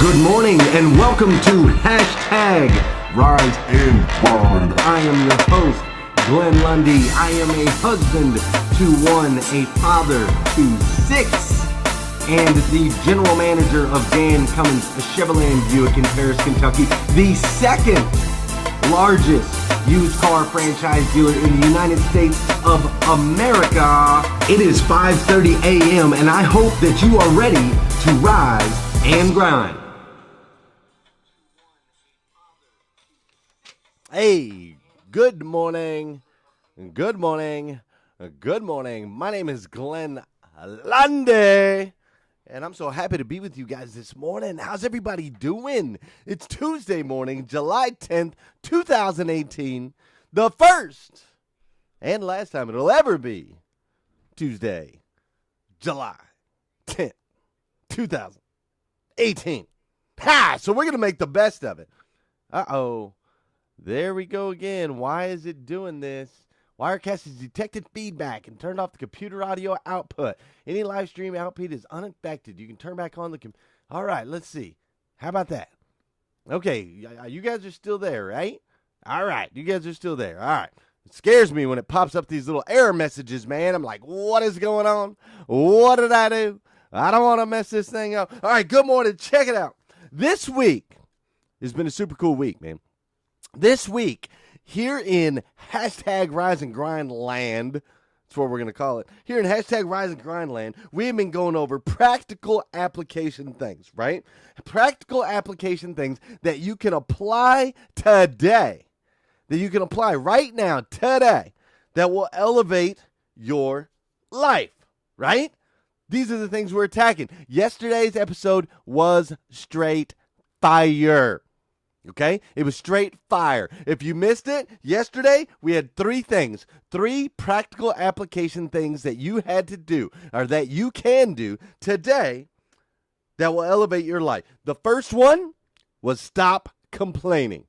Good morning and welcome to Hashtag Rise and Grind. I am your host, Glenn Lundy. I am a husband to one, a father to six, and the general manager of Dan Cummins Chevrolet Buick in Paris, Kentucky, the second largest used car franchise dealer in the United States of America. It is 5:30 a.m. and I hope that you are ready to rise and grind. Hey, good morning, good morning, good morning. My name is Glenn Lundy, and I'm so happy to be with you guys this morning. How's everybody doing? It's Tuesday morning, July 10th, 2018, the first and last time it'll ever be Tuesday, July 10th, 2018. Ha! So we're going to make the best of it. Uh-oh. There we go again. Why is it doing this? Wirecast has detected feedback and turned off the computer audio output. Any live stream output is unaffected. You can turn back on the computer. All right, let's see. How about that? Okay, you guys are still there, right? All right, you guys are still there. All right. It scares me when it pops up these little error messages, man. I'm like, what is going on? What did I do? I don't want to mess this thing up. All right, good morning. Check it out. This week has been a super cool week, man. This week, here in Hashtag Rise and Grind Land, that's what we're going to call it. Here in Hashtag Rise and Grind Land, we have been going over practical application things, right? Practical application things that you can apply today, that you can apply right now, today, that will elevate your life, right? These are the things we're attacking. Yesterday's episode was straight fire. Okay? It was straight fire. If you missed it, yesterday we had three practical application things that you had to do, or that you can do today that will elevate your life. The first one was stop complaining.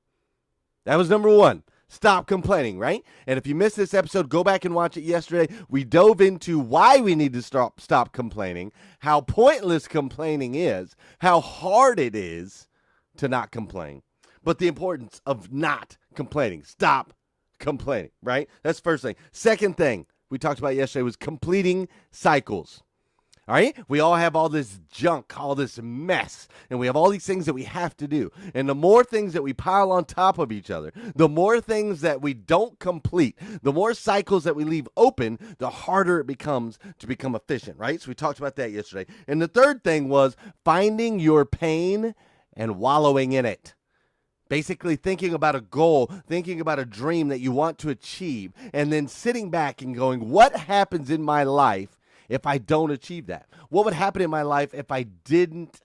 That was number one. Stop complaining, right? And if you missed this episode, go back and watch it yesterday. We dove into why we need to stop complaining, how pointless complaining is, how hard it is to not complain. But the importance of not complaining. Stop complaining, right? That's the first thing. Second thing we talked about yesterday was completing cycles. All right? We all have all this junk, all this mess, and we have all these things that we have to do. And the more things that we pile on top of each other, the more things that we don't complete, the more cycles that we leave open, the harder it becomes to become efficient, right? So we talked about that yesterday. And the third thing was finding your pain and wallowing in it. Basically thinking about a goal, thinking about a dream that you want to achieve, and then sitting back and going, what happens in my life if I don't achieve that? What would happen in my life if I didn't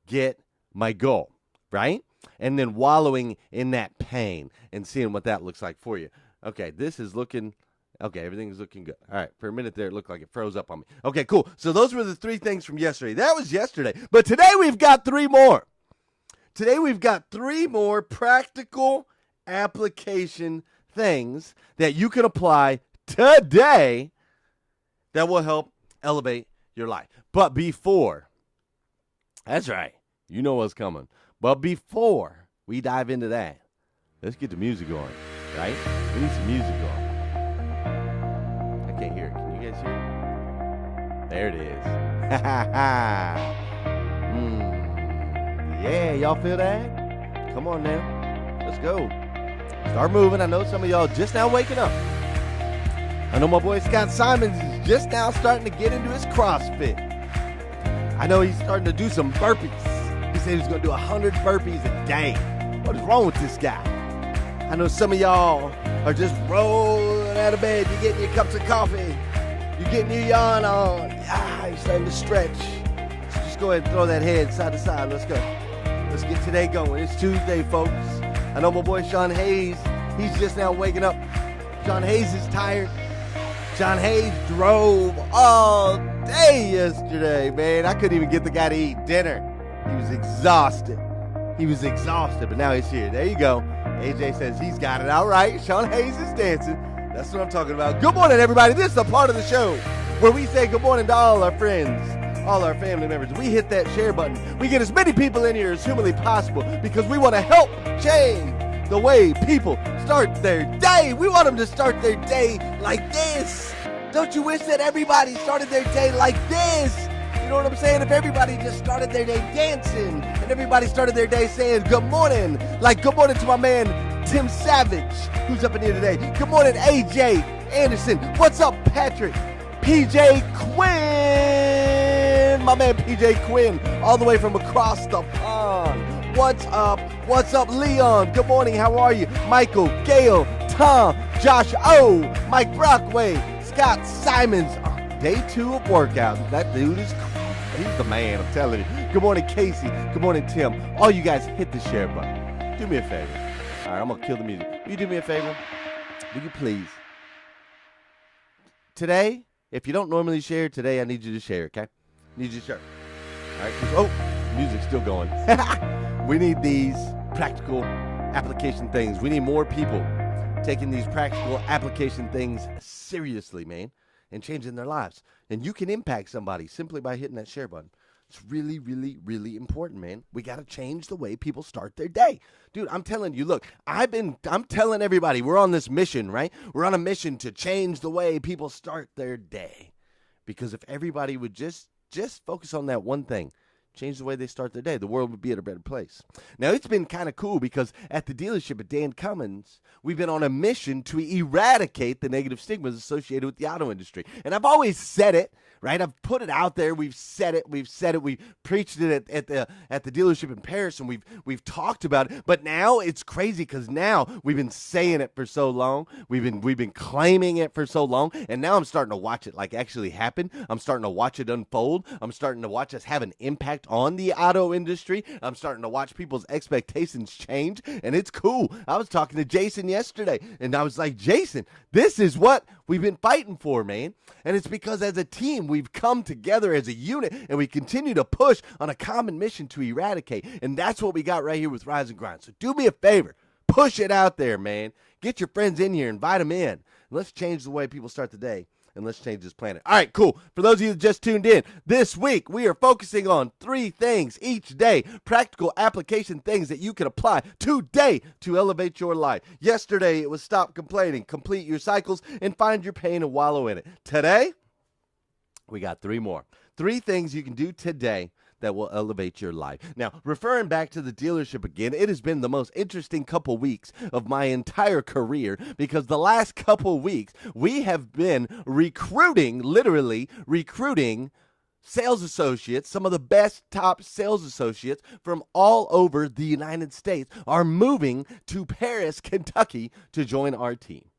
get my goal, right? And then wallowing in that pain and seeing what that looks like for you. Okay, this is looking, okay, everything is looking good. All right, for a minute there, it looked like it froze up on me. Okay, cool. So those were the three things from yesterday. That was yesterday. But today we've got three more. Today we've got three more practical application things that you can apply today that will help elevate your life. But before, that's right, you know what's coming. But before we dive into that, let's get the music going, right? We need some music going. I can't hear it. Can you guys hear it? There it is. Ha ha ha. Yeah, y'all feel that? Come on now. Let's go. Start moving. I know some of y'all just now waking up. I know my boy Scott Simons is just now starting to get into his CrossFit. I know he's starting to do some burpees. He said he's going to do 100 burpees a day. What is wrong with this guy? I know some of y'all are just rolling out of bed. You're getting your cups of coffee. You're getting your yarn on. You're starting to stretch. So just go ahead and throw that head side to side. Let's go. Let's get today going. It's Tuesday, folks. I know my boy Sean Hayes, he's just now waking up. Sean Hayes is tired. Sean Hayes drove all day yesterday, man. I couldn't even get the guy to eat dinner. He was exhausted. But now he's here. There you go. AJ says he's got it. All right, Sean Hayes is dancing. That's what I'm talking about. Good morning, everybody. This is the part of the show where we say good morning to all our friends all our family members. We hit that share button. We get as many people in here as humanly possible because we want to help change the way people start their day. We want them to start their day like this. Don't you wish that everybody started their day like this? You know what I'm saying? If everybody just started their day dancing and everybody started their day saying good morning, like good morning to my man Tim Savage, who's up in here today. Good morning, AJ Anderson. What's up, Patrick? PJ Quinn, my man PJ Quinn, all the way from across the pond. What's up? What's up, Leon? Good morning. How are you? Michael, Gail, Tom, Josh O, Mike Brockway, Scott Simons. Day 2 of workout. That dude is he's the man, I'm telling you. Good morning, Casey. Good morning, Tim. All you guys hit the share button. Do me a favor. All right, I'm going to kill the music. Will you do me a favor? Will you please? Today, if you don't normally share, today I need you to share, okay? I need you to share. All right. Oh, music's still going. We need these practical application things. We need more people taking these practical application things seriously, man, and changing their lives. And you can impact somebody simply by hitting that share button. It's really, really, really important, man. We got to change the way people start their day. Dude, I'm telling you, look, I'm telling everybody, we're on this mission, right? We're on a mission to change the way people start their day. Because if everybody would just focus on that one thing, change the way they start their day, the world would be at a better place. Now, it's been kind of cool because at the dealership at Dan Cummins, we've been on a mission to eradicate the negative stigmas associated with the auto industry. And I've always said it, right? I've put it out there. We've said it. We preached it at the dealership in Paris, and we've talked about it. But now it's crazy because now we've been saying it for so long. We've been claiming it for so long, and now I'm starting to watch it like actually happen. I'm starting to watch it unfold. I'm starting to watch us have an impact on the auto industry. I'm starting to watch people's expectations change, and it's cool. I was talking to Jason yesterday, and I was like, Jason, this is what we've been fighting for, man. And it's because as a team, we've come together as a unit, and we continue to push on a common mission to eradicate. And that's what we got right here with Rise and Grind. So do me a favor. Push it out there, man. Get your friends in here. Invite them in. Let's change the way people start the day. And let's change this planet. All right, cool. For those of you that just tuned in, this week we are focusing on 3 things each day, practical application things that you can apply today to elevate your life. Yesterday it was stop complaining, complete your cycles, and find your pain and wallow in it. Today, we got 3 more. 3 things you can do today that will elevate your life. Now, referring back to the dealership again, it has been the most interesting couple weeks of my entire career because the last couple weeks we have been literally recruiting sales associates. Some of the best top sales associates from all over the United States are moving to Paris, Kentucky to join our team.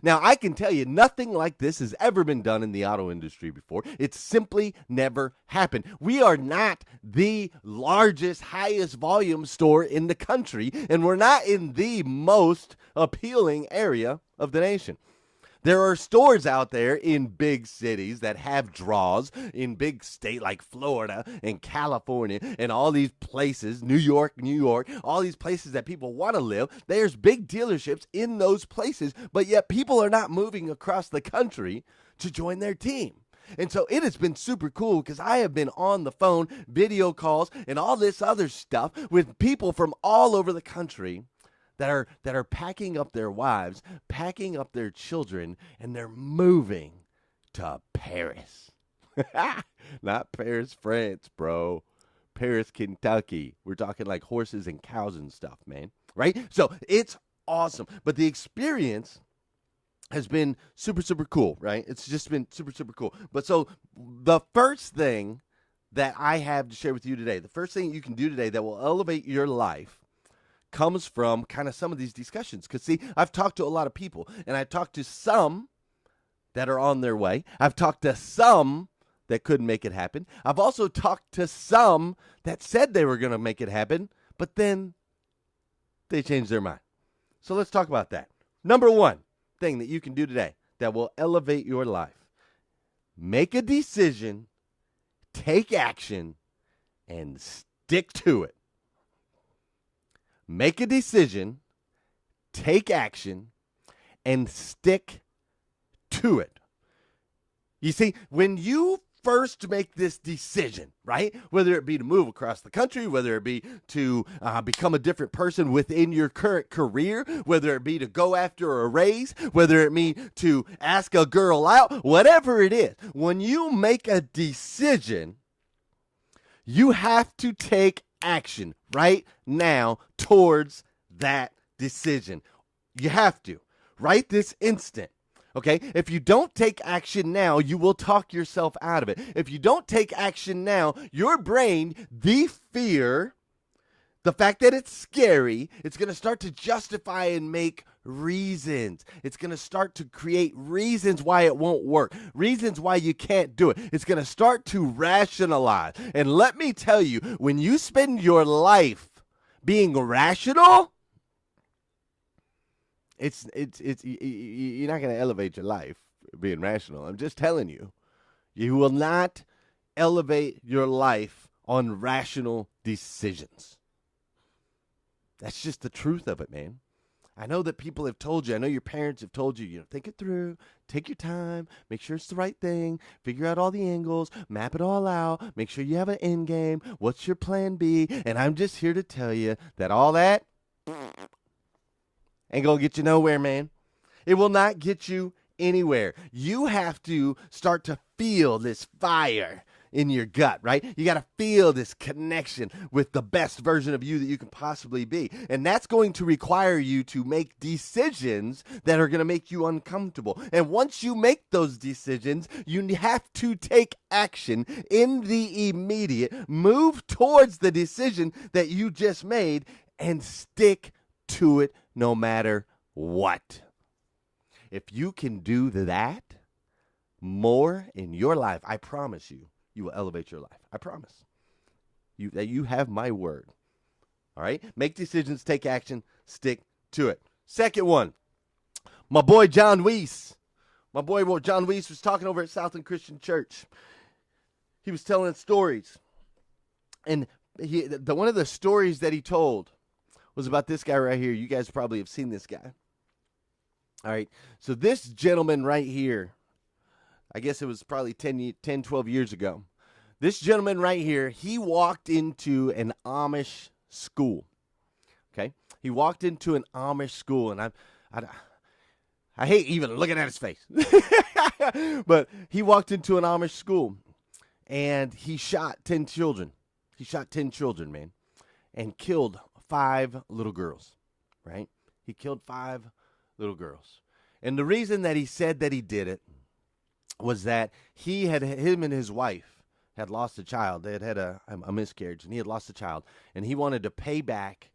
Now, I can tell you nothing like this has ever been done in the auto industry before. It's simply never happened. We are not the largest, highest volume store in the country, and we're not in the most appealing area of the nation. There are stores out there in big cities that have draws in big state like Florida and California and all these places, New York, all these places that people want to live. There's big dealerships in those places, but yet people are not moving across the country to join their team. And so it has been super cool because I have been on the phone, video calls, and all this other stuff with people from all over the country that are packing up their wives, packing up their children, and they're moving to Paris. Not Paris, France, bro. Paris, Kentucky. We're talking like horses and cows and stuff, man. Right? So it's awesome. But the experience has been super, super cool, right? It's just been super, super cool. But so the first thing that I have to share with you today, the first thing you can do today that will elevate your life comes from kind of some of these discussions. Because, see, I've talked to a lot of people, and I've talked to some that are on their way. I've talked to some that couldn't make it happen. I've also talked to some that said they were going to make it happen, but then they changed their mind. So let's talk about that. Number 1 thing that you can do today that will elevate your life. Make a decision, take action, and stick to it. Make a decision, take action, and stick to it. You see, when you first make this decision, right? Whether it be to move across the country, whether it be to become a different person within your current career, whether it be to go after a raise, whether it be to ask a girl out, whatever it is, when you make a decision, you have to take action right now towards that decision. You have to, right this instant. Okay, if you don't take action now, you will talk yourself out of it. If you don't take action now, your brain, the fear, the fact that it's scary, it's going to start to justify and make reasons. It's going to start to create reasons why it won't work, reasons why you can't do it. It's going to start to rationalize. And let me tell you, when you spend your life being rational, you're not going to elevate your life being rational. I'm just telling you. You will not elevate your life on rational decisions. That's just the truth of it, man. I know that people have told you, I know your parents have told you, think it through, take your time, make sure it's the right thing, figure out all the angles, map it all out, make sure you have an end game, what's your plan B, and I'm just here to tell you that all that ain't gonna get you nowhere, man. It will not get you anywhere. You have to start to feel this fire in your gut, right? You got to feel this connection with the best version of you that you can possibly be. And that's going to require you to make decisions that are going to make you uncomfortable. And once you make those decisions, you have to take action in the immediate, move towards the decision that you just made, and stick to it no matter what. If you can do that more in your life, I promise you, you will elevate your life. I promise. You have my word. All right? Make decisions, take action, stick to it. Second one, my boy John Weiss. My boy John Weiss was talking over at Southland Christian Church. He was telling stories. And one of the stories that he told was about this guy right here. You guys probably have seen this guy. All right. So this gentleman right here, I guess it was probably 10, 12 years ago. This gentleman right here, he walked into an Amish school. Okay? He walked into an Amish school, and I hate even looking at his face. But he walked into an Amish school, and he shot 10 children. He shot 10 children, man, and killed 5 little girls, right? He killed 5 little girls. And the reason that he said that he did it was that him and his wife had lost a child. They had a miscarriage, and he had lost a child, and he wanted to pay back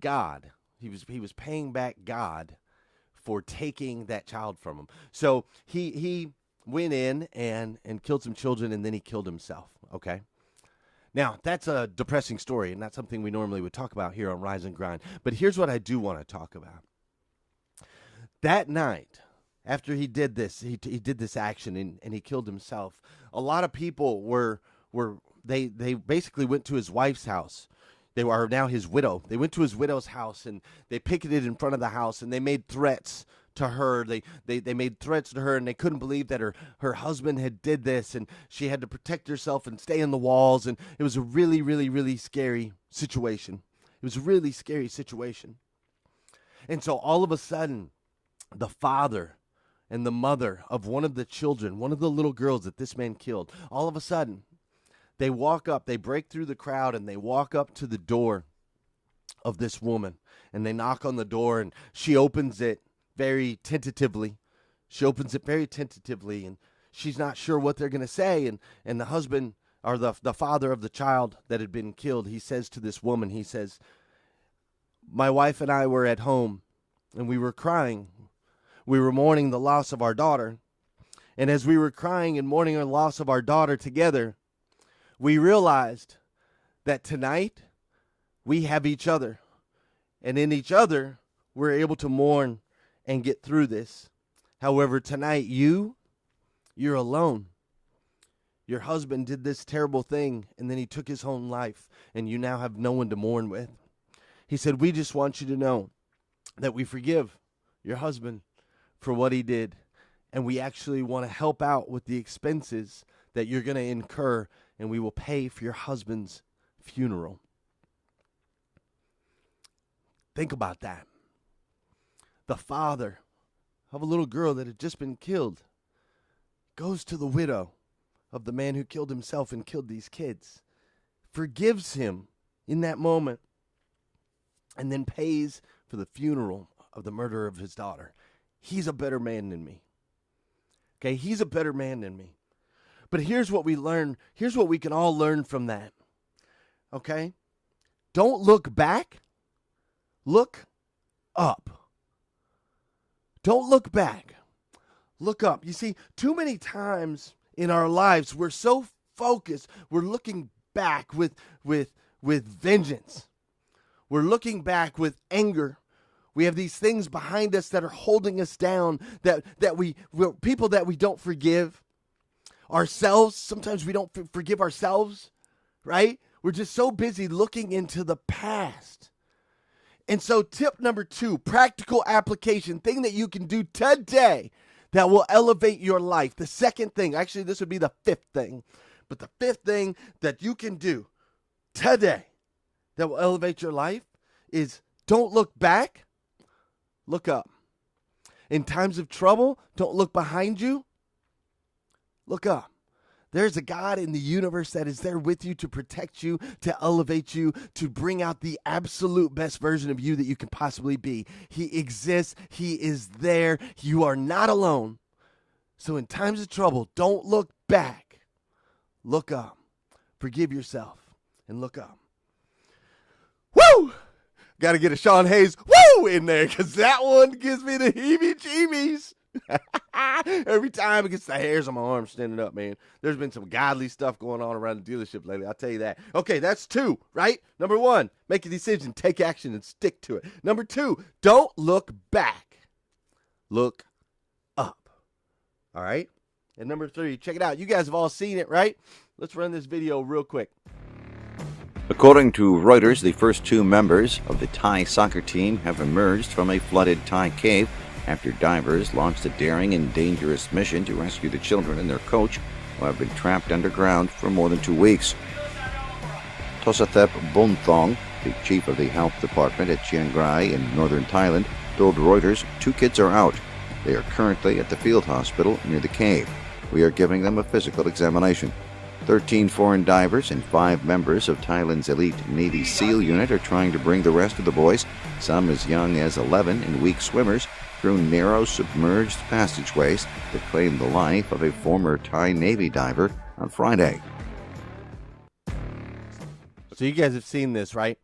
God. He was paying back God for taking that child from him. So he went in and killed some children, and then he killed himself, okay? Now, that's a depressing story, and not something we normally would talk about here on Rise and Grind. But here's what I do want to talk about. That night, after he did this, he did this action and he killed himself. A lot of people they basically went to his wife's house. They were now his widow. They went to his widow's house and they picketed in front of the house and they made threats to her. They made threats to her, and they couldn't believe that her husband had did this, and she had to protect herself and stay in the walls. And it was a really, really, really scary situation. It was a really scary situation. And so all of a sudden, the father and the mother of one of the children, one of the little girls that this man killed, all of a sudden, they walk up, they break through the crowd, and they walk up to the door of this woman, and they knock on the door, and she opens it very tentatively. She opens it very tentatively, and she's not sure what they're going to say, and the husband, or the father of the child that had been killed, he says to this woman, he says, "My wife and I were at home, and we were crying. We were mourning the loss of our daughter. And as we were crying and mourning the loss of our daughter together, we realized that tonight we have each other. And in each other, we're able to mourn and get through this. However, tonight you're alone. Your husband did this terrible thing, and then he took his own life, and you now have no one to mourn with." He said, "We just want you to know that we forgive your husband for what he did, and we actually want to help out with the expenses that you're going to incur, and we will pay for your husband's funeral. Think about that. The father of a little girl that had just been killed goes to the widow of the man who killed himself and killed these kids, forgives him in that moment, and then pays for the funeral of the murderer of his daughter. He's a better man than me. Okay, he's a better man than me. But here's what we learn. Here's what we can all learn from that. Okay? Don't look back. Look up. Don't look back. Look up. You see, too many times in our lives, we're so focused, we're looking back with vengeance. We're looking back with anger. We have these things behind us that are holding us down, that we're people that we don't forgive. Ourselves, sometimes we don't forgive ourselves, right? We're just so busy looking into the past. And so tip number 2, practical application, thing that you can do today that will elevate your life. The second thing, actually this would be the 5th thing, but the 5th thing that you can do today that will elevate your life is don't look back, look up. In times of trouble, don't look behind you, look up. There's a God in the universe that is there with you to protect you, to elevate you, to bring out the absolute best version of you that you can possibly be. He exists. He is there. You are not alone. So in times of trouble, don't look back. Look up. Forgive yourself and look up. Woo! Got to get a Sean Hayes woo in there because that one gives me the heebie-jeebies. Every time it gets the hairs on my arm standing up, man. There's been some godly stuff going on around the dealership lately. I'll tell you that. Okay, that's 2, right? Number 1, make a decision, take action, and stick to it. Number 2, don't look back. Look up. All right? And number 3, check it out. You guys have all seen it, right? Let's run this video real quick. According to Reuters, the first 2 members of the Thai soccer team have emerged from a flooded Thai cave after divers launched a daring and dangerous mission to rescue the children and their coach, who have been trapped underground for more than 2 weeks. Tosathep Bonthong, the chief of the health department at Chiang Rai in northern Thailand, told Reuters 2 kids are out. They are currently at the field hospital near the cave. We are giving them a physical examination. 13 foreign divers and 5 members of Thailand's elite Navy SEAL unit are trying to bring the rest of the boys, some as young as 11 and weak swimmers, through narrow submerged passageways that claimed the life of a former Thai Navy diver on Friday. So you guys have seen this, right?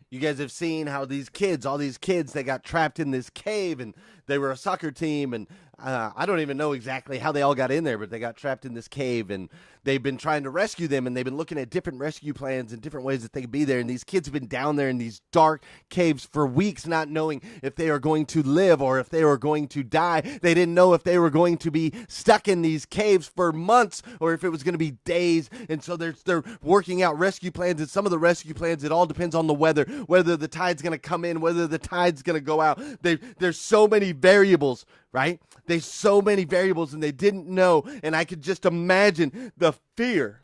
You guys have seen how these kids, all these kids, they got trapped in this cave and they were a soccer team, and I don't even know exactly how they all got in there, but they got trapped in this cave and they've been trying to rescue them, and they've been looking at different rescue plans and different ways that they could be there. And these kids have been down there in these dark caves for weeks, not knowing if they are going to live or if they are going to die. They didn't know if they were going to be stuck in these caves for months or if it was going to be days. And so they're working out rescue plans, and some of the rescue plans, it all depends on the weather, whether the tide's going to come in, whether the tide's going to go out. There's so many variables, right? There's so many variables, and they didn't know. And I could just imagine the fear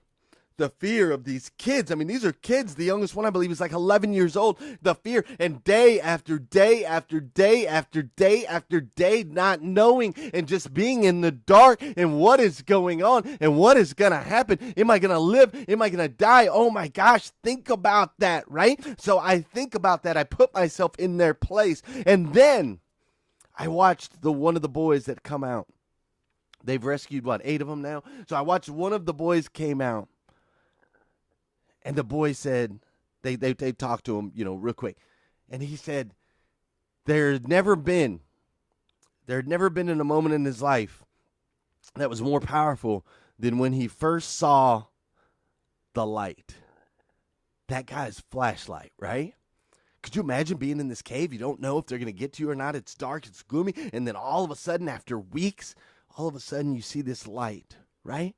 of these kids. I mean, these are kids. The youngest one, I believe, is like 11 years old. The fear, and day after day after day after day after day, not knowing and just being in the dark and what is going on and what is going to happen. Am I going to live? Am I going to die? Oh my gosh, think about that, right? So I think about that. I put myself in their place. And then I watched one of the boys that come out. They've rescued, 8 of them now? So I watched one of the boys came out. And the boy said, they talked to him, real quick. And he said, there had never been in a moment in his life that was more powerful than when he first saw the light. That guy's flashlight, right? Could you imagine being in this cave? You don't know if they're going to get to you or not. It's dark, it's gloomy. And then all of a sudden, after weeks, all of a sudden you see this light, right?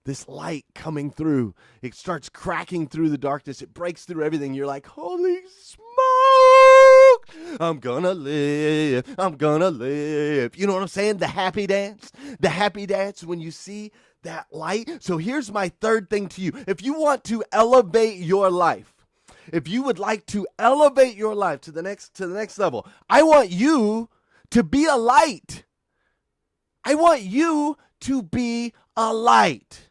This light coming through. It starts cracking through the darkness. It breaks through everything. You're like, holy smoke! I'm gonna live. I'm gonna live. You know what I'm saying? The happy dance. The happy dance when you see that light. So here's my third thing to you. If you want to elevate your life, if you would like to elevate your life to the next level, I want you to be a light. I want you to be a light.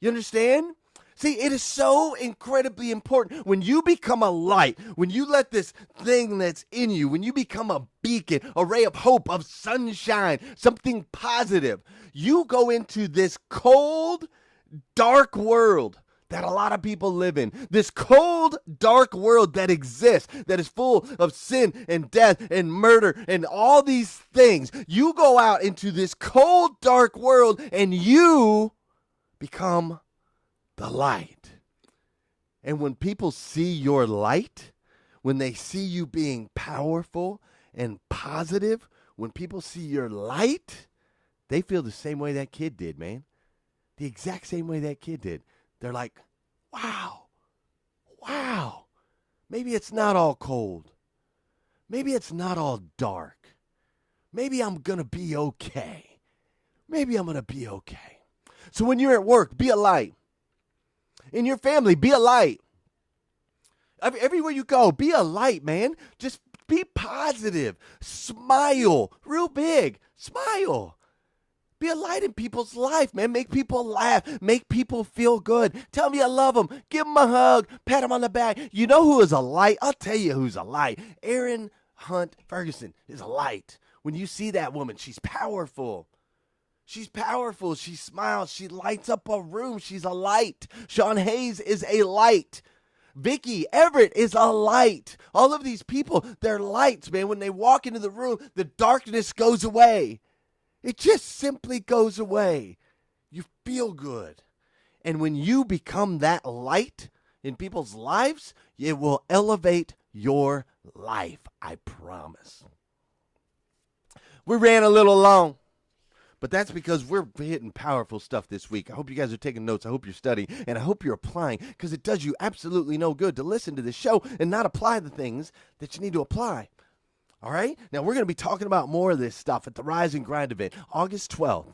You understand? See, it is so incredibly important when you become a light, when you let this thing that's in you, when you become a beacon, a ray of hope, of sunshine, something positive, you go into this cold, dark world that a lot of people live in. This cold, dark world that exists, that is full of sin and death and murder and all these things. You go out into this cold, dark world and you become the light. And when people see your light, when they see you being powerful and positive, when people see your light, they feel the same way that kid did, man. The exact same way that kid did. They're like, wow, maybe it's not all cold. Maybe it's not all dark. Maybe I'm going to be okay. Maybe I'm going to be okay. So when you're at work, be a light. In your family, be a light. Everywhere you go, be a light, man. Just be positive. Smile real big. Smile. Be a light in people's life, man. Make people laugh. Make people feel good. Tell me I love them. Give them a hug. Pat them on the back. You know who is a light? I'll tell you who's a light. Erin Hunt Ferguson is a light. When you see that woman, she's powerful. She's powerful. She smiles. She lights up a room. She's a light. Sean Hayes is a light. Vicky Everett is a light. All of these people, they're lights, man. When they walk into the room, the darkness goes away. It just simply goes away. You feel good. And when you become that light in people's lives, it will elevate your life. I promise. We ran a little long. But that's because we're hitting powerful stuff this week. I hope you guys are taking notes. I hope you're studying. And I hope you're applying, because it does you absolutely no good to listen to this show and not apply the things that you need to apply. All right? Now, we're going to be talking about more of this stuff at the Rise and Grind event, August 12th.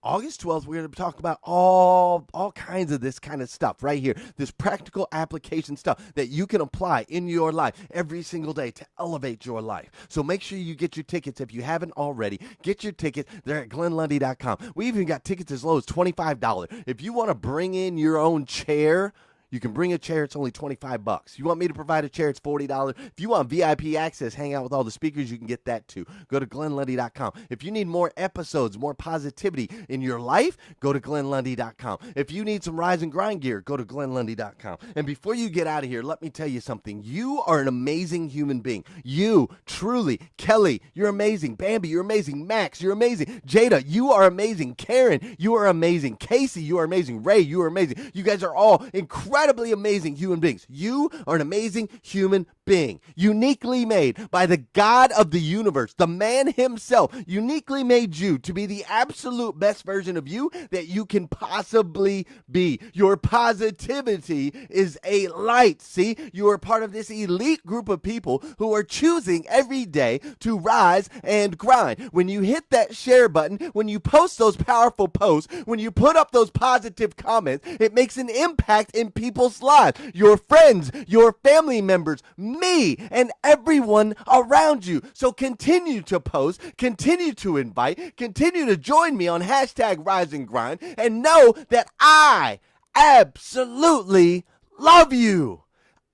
August 12th, we're going to talk about all kinds of this kind of stuff right here, this practical application stuff that you can apply in your life every single day to elevate your life. So make sure you get your tickets if you haven't already. Get your tickets. They're at GlennLundy.com. We even got tickets as low as $25. If you want to bring in your own chair, you can bring a chair. It's only $25. You want me to provide a chair? It's $40. If you want VIP access, hang out with all the speakers, you can get that too. Go to GlennLundy.com. If you need more episodes, more positivity in your life, go to GlennLundy.com. If you need some Rise and Grind gear, go to GlennLundy.com. And before you get out of here, let me tell you something. You are an amazing human being. You, truly. Kelly, you're amazing. Bambi, you're amazing. Max, you're amazing. Jada, you are amazing. Karen, you are amazing. Casey, you are amazing. Ray, you are amazing. You guys are all incredibly amazing human beings. You are an amazing human being, uniquely made by the God of the universe. The man himself uniquely made you to be the absolute best version of you that you can possibly be. Your positivity is a light. See, you are part of this elite group of people who are choosing every day to rise and grind. When you hit that share button, when you post those powerful posts, when you put up those positive comments, it makes an impact in people's lives. Your friends, your family members, me, and everyone around you. So continue to post, continue to invite, continue to join me on hashtag Rise and Grind, and know that I absolutely love you.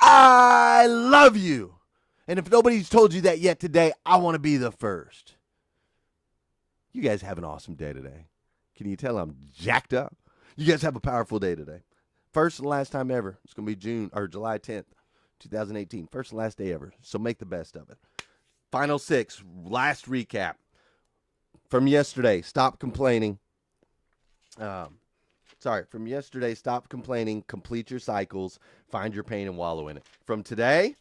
I love you. And if nobody's told you that yet today, I want to be the first. You guys have an awesome day today. Can you tell I'm jacked up? You guys have a powerful day today. First and last time ever. It's going to be July 10th, 2018. First and last day ever. So make the best of it. Final six, last recap. From yesterday, stop complaining. From yesterday, stop complaining, complete your cycles, find your pain and wallow in it. From today,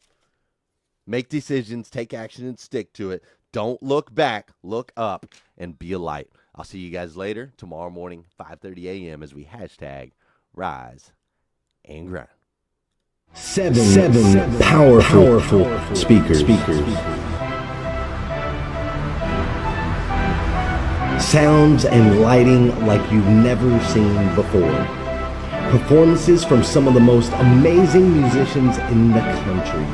make decisions, take action, and stick to it. Don't look back, look up, and be a light. I'll see you guys later, tomorrow morning, 5:30 a.m. as we hashtag Rise and Grind. Seven powerful speakers. Sounds and lighting like you've never seen before. Performances from some of the most amazing musicians in the country.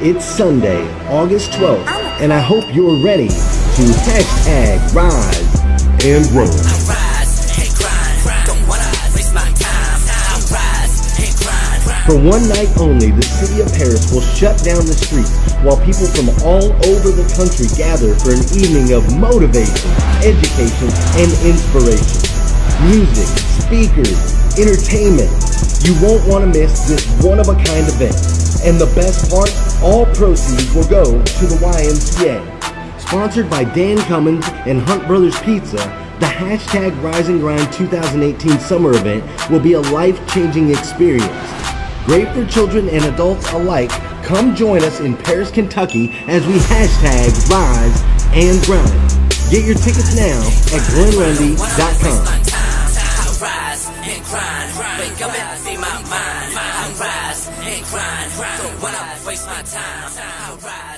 It's Sunday, August 12th, and I hope you're ready to hashtag rise and roll. For one night only, the city of Paris will shut down the streets while people from all over the country gather for an evening of motivation, education, and inspiration. Music, speakers, entertainment. You won't want to miss this one-of-a-kind event. And the best part, all proceeds will go to the YMCA. Sponsored by Dan Cummins and Hunt Brothers Pizza, the hashtag Rise and Grind 2018 summer event will be a life-changing experience. Great for children and adults alike. Come join us in Paris, Kentucky as we hashtag Rise and Grind. Get your tickets now at glenlundy.com. Rise and grind, wake up and see my mind. I rise and grind, don't wanna waste my time. I rise.